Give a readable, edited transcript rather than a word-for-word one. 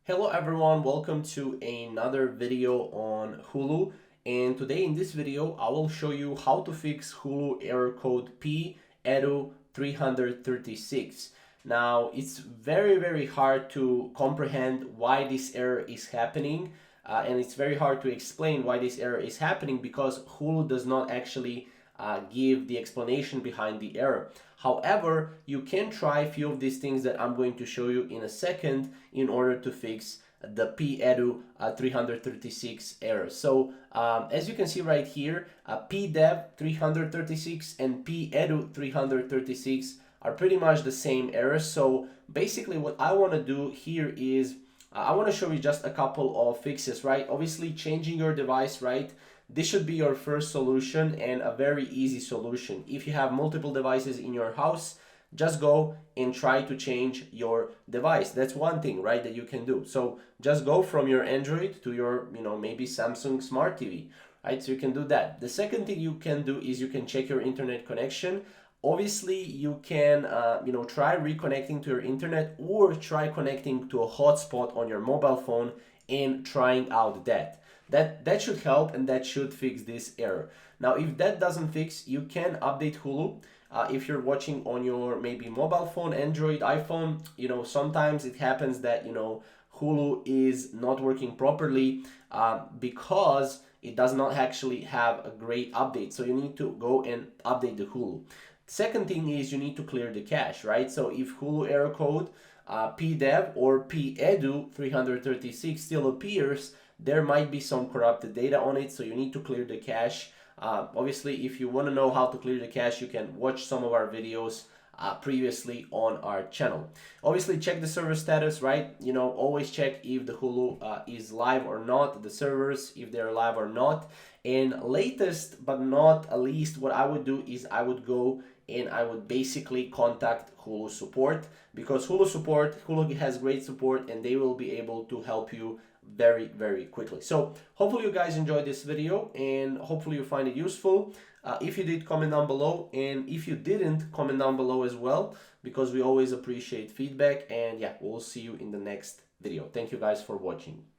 Hello everyone, welcome to another video on Hulu, and today in this video I will show you how to fix Hulu error code P-EDU336. Now it's very hard to comprehend why this error is happening, and it's very hard to explain why this error is happening because Hulu does not actually give the explanation behind the error. However, you can try a few of these things that I'm going to show you in a second in order to fix the P-EDU336 error. So as you can see right here, P-DEV336 and P-EDU336 are pretty much the same error. So basically what I want to do here is I want to show you just a couple of fixes, right? Obviously changing your device, right? This should be your first solution and a very easy solution. If you have multiple devices in your house, just go and try to change your device. That's one thing, right, that you can do. So just go from your Android to your, maybe Samsung Smart TV, right? So you can do that. The second thing you can do is you can check your internet connection. Obviously, you can, try reconnecting to your internet or try connecting to a hotspot on your mobile phone and trying out that. That should help and that should fix this error. Now, if that doesn't fix, you can update Hulu. If you're watching on your maybe mobile phone, Android, iPhone, sometimes it happens that, Hulu is not working properly because it does not actually have a great update. So you need to go and update the Hulu. Second thing is you need to clear the cache, right? So if Hulu error code PDEV or P-EDU336 still appears, there might be some corrupted data on it, so you need to clear the cache. Obviously, if you want to know how to clear the cache, you can watch some of our videos previously on our channel. Obviously, check the server status, right? Always check if the Hulu is live or not, the servers, if they're live or not. And latest but not least, what I would do is I would go and I would basically contact Hulu support, because Hulu has great support and they will be able to help you very quickly. So hopefully you guys enjoyed this video and hopefully you find it useful. If you did, comment down below, and if you didn't, comment down below as well, because we always appreciate feedback. And yeah, we'll see you in the next video. Thank you guys for watching.